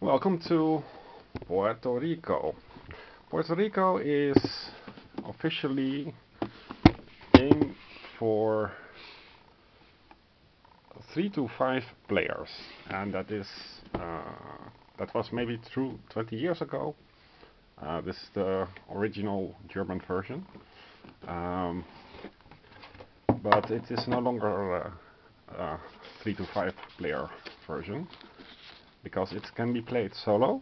Welcome to Puerto Rico. Puerto Rico is officially aimed for 3 to 5 players, and that was maybe true 20 years ago. This is the original German version, but it is no longer a 3 to 5 player version, because it can be played solo,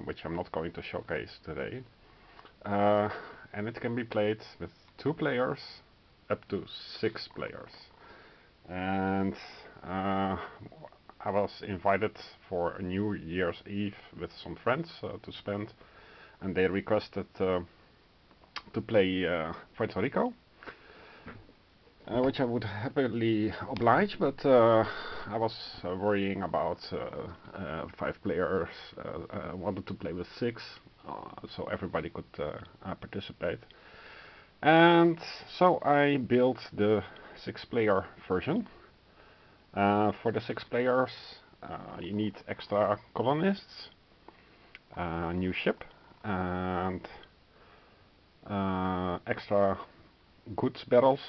which I'm not going to showcase today, and it can be played with 2 players up to 6 players. And I was invited for a New Year's Eve with some friends to spend, and they requested to play Puerto Rico, which I would happily oblige, but I was worrying about 5 players, wanted to play with 6, so everybody could participate. And so I built the 6-player version. For the 6 players, you need extra colonists, a new ship, and extra goods barrels,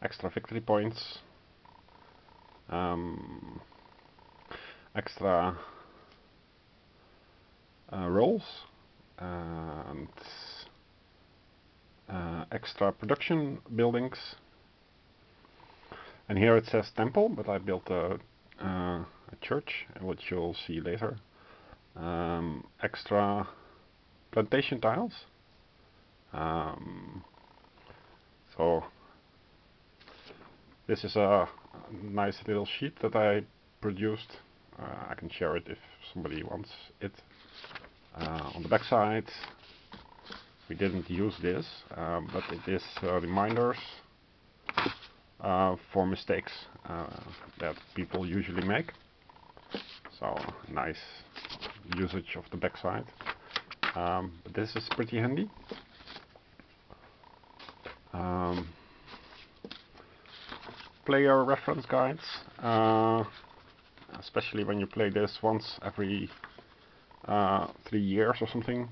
extra victory points, extra rolls, and extra production buildings. And here it says temple, but I built a church, which you'll see later. Extra plantation tiles. So this is a nice little sheet that I produced. I can share it if somebody wants it. On the back side, we didn't use this, but it is reminders for mistakes that people usually make. So nice usage of the backside. But this is pretty handy. Player reference guides, especially when you play this once every 3 years or something.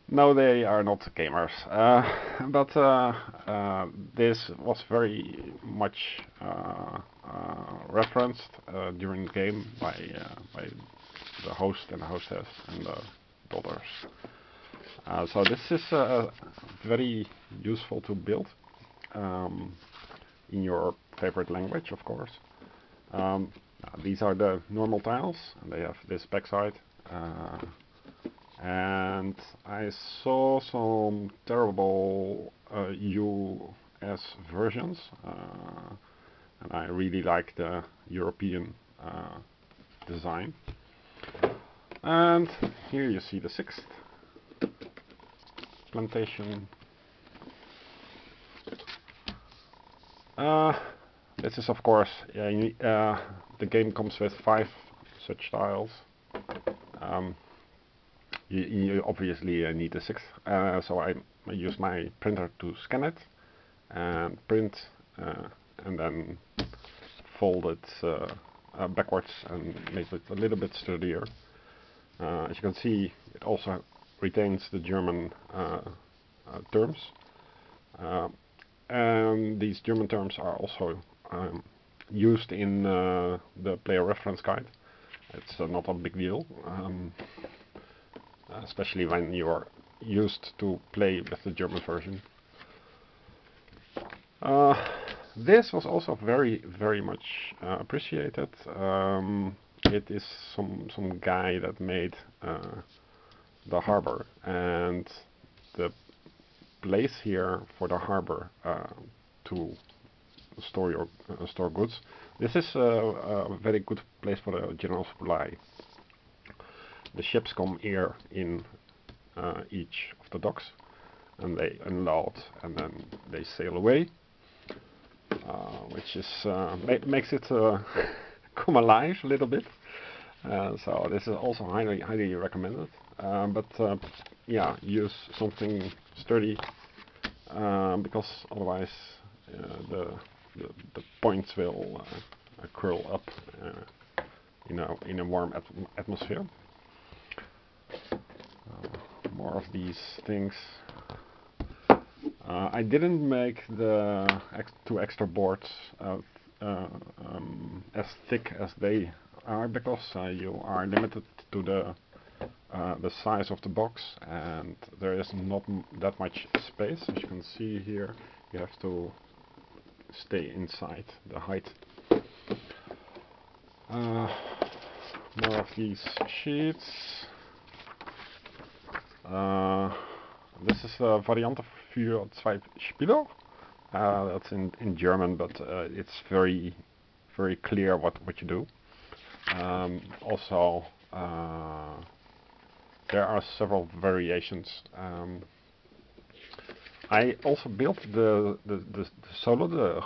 No, they are not gamers, but this was very much referenced during the game by the host and the hostess and the daughters. So this is very useful to build in your favorite language, of course. These are the normal tiles, and they have this backside. And I saw some terrible US versions, and I really like the European design. And here you see the 6th plantation. This is, of course, the game comes with 5 such tiles. You obviously need a 6th, so I use my printer to scan it and print, and then fold it backwards and make it a little bit sturdier. As you can see, it also retains the German terms, and these German terms are also used in the player reference guide. It's not a big deal. Especially when you are used to play with the German version. This was also very much appreciated. It is some guy that made the harbor, and the place here for the harbor to store goods. This is a very good place for the general supply. The ships come here in each of the docks, and they unload, and then they sail away, which is makes it come alive a little bit. So this is also highly recommended. But yeah, use something sturdy, because otherwise the points will curl up in a warm atmosphere. More of these things. I didn't make the two extra boards as thick as they are, because you are limited to the size of the box, and there is not that much space. As you can see here, you have to stay inside the height. More of these sheets. This is a Variante für zwei Spieler. That's in German, but it's very clear what you do. Also, there are several variations. I also built the solo, the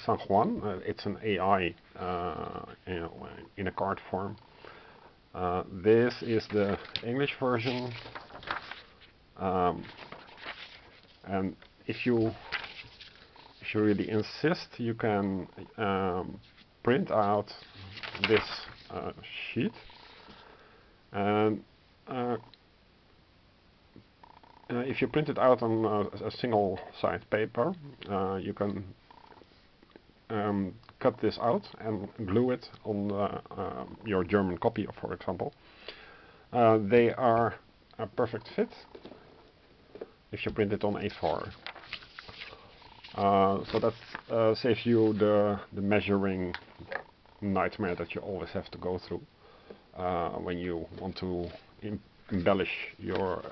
San Juan. It's an AI in a card form. This is the English version, and if you really insist, you can print out this sheet, and if you print it out on a single side paper, you can cut this out and glue it on your German copy, for example. They are a perfect fit if you print it on A4. So that saves you the measuring nightmare that you always have to go through when you want to embellish your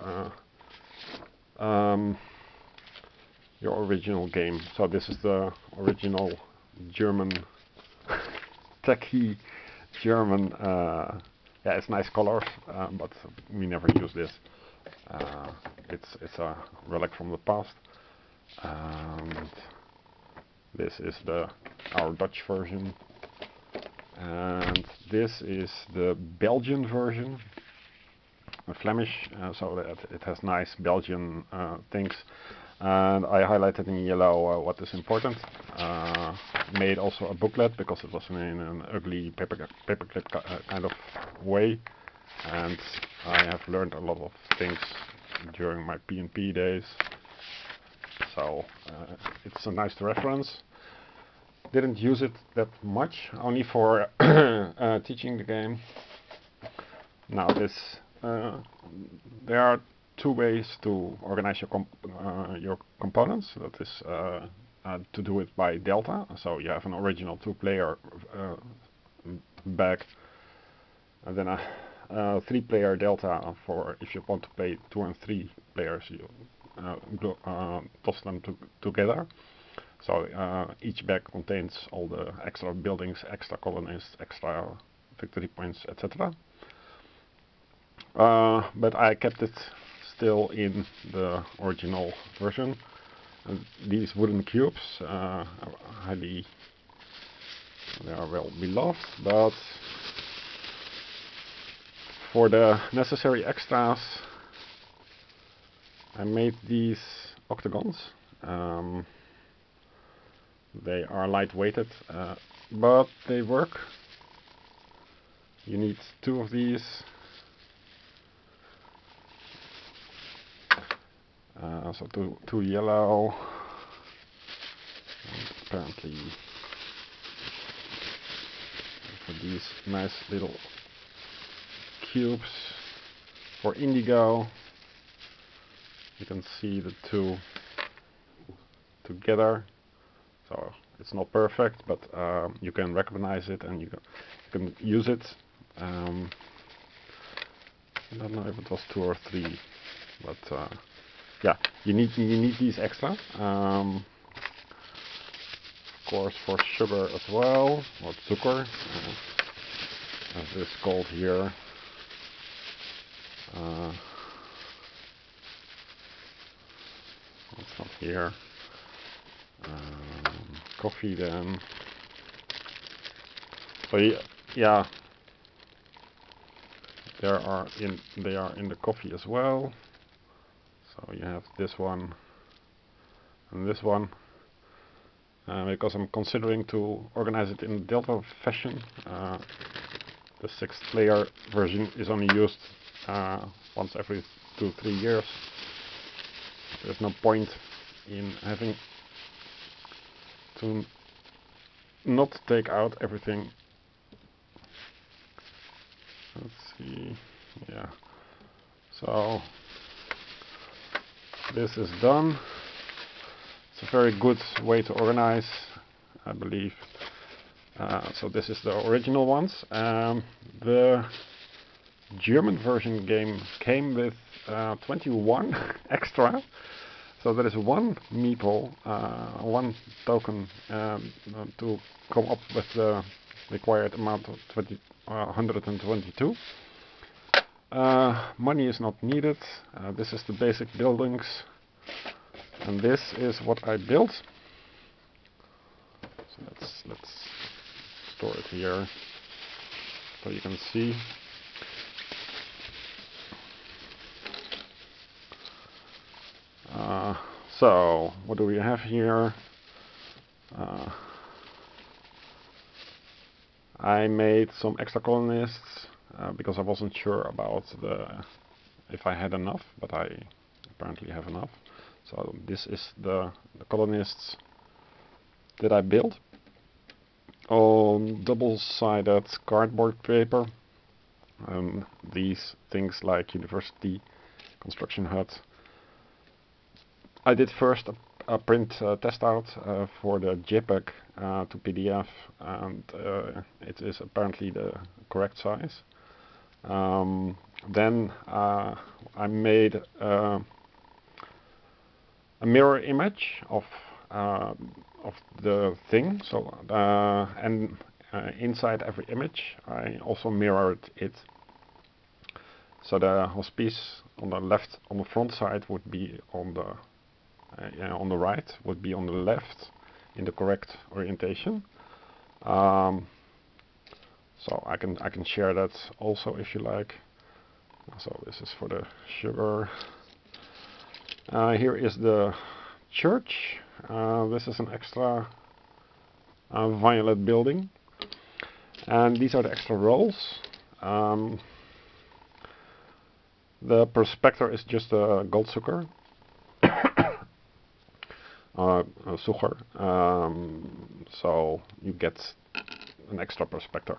original game. So this is the original German techie German. Yeah, it's nice colors, but we never use this. It's a relic from the past. And this is our Dutch version, and this is the Belgian version, Flemish, so that it has nice Belgian things. And I highlighted in yellow what is important. Made also a booklet, because it was in an ugly paperclip kind of way, and I have learned a lot of things during my P&P days. So it's a nice reference. Didn't use it that much, only for teaching the game. Now there are two ways to organize your components. That is to do it by delta. So you have an original two-player bag, and then a 3-player delta for if you want to play 2 and 3 players. You toss them together. So each bag contains all the extra buildings, extra colonists, extra victory points, etc. But I kept it still in the original version. And these wooden cubes, they are well beloved, but for the necessary extras, I made these octagons. They are lightweighted, but they work. You need 2 of these. So two yellow, and apparently for these nice little cubes for indigo. You can see the 2 together. So it's not perfect, but you can recognize it and you can use it. I don't know if it was 2 or 3, but yeah, you need these extra. Of course, for sugar as well, or Goldsucher, as it's called here. It's not here. Coffee then. So yeah, they are in the coffee as well. So you have this one and this one, because I'm considering to organize it in Delta fashion. The 6th player version is only used once every 2-3 years. There's no point in having to not take out everything. Let's see, yeah. So this is done. It's a very good way to organize, I believe. So this is the original ones. The German version game came with 21 extra. So there is one meeple, one token to come up with the required amount of 122. Money is not needed. This is the basic buildings. And this is what I built. So let's store it here so you can see. So what do we have here? I made some extra colonists because I wasn't sure about if I had enough, but I apparently have enough. So this is the colonists that I built on double-sided cardboard paper. These things like university construction hut. I did first a print test out for the JPEG to PDF, and it is apparently the correct size. Then I made a mirror image of the thing. So and inside every image, I also mirrored it. So the hospice on the left, on the front side, would be on the on the right, would be on the left in the correct orientation. So I can share that also if you like. So this is for the sugar. Here is the church. This is an extra violet building, and these are the extra rolls. The prospector is just a Goldsucher. Sucher. So you get an extra prospector.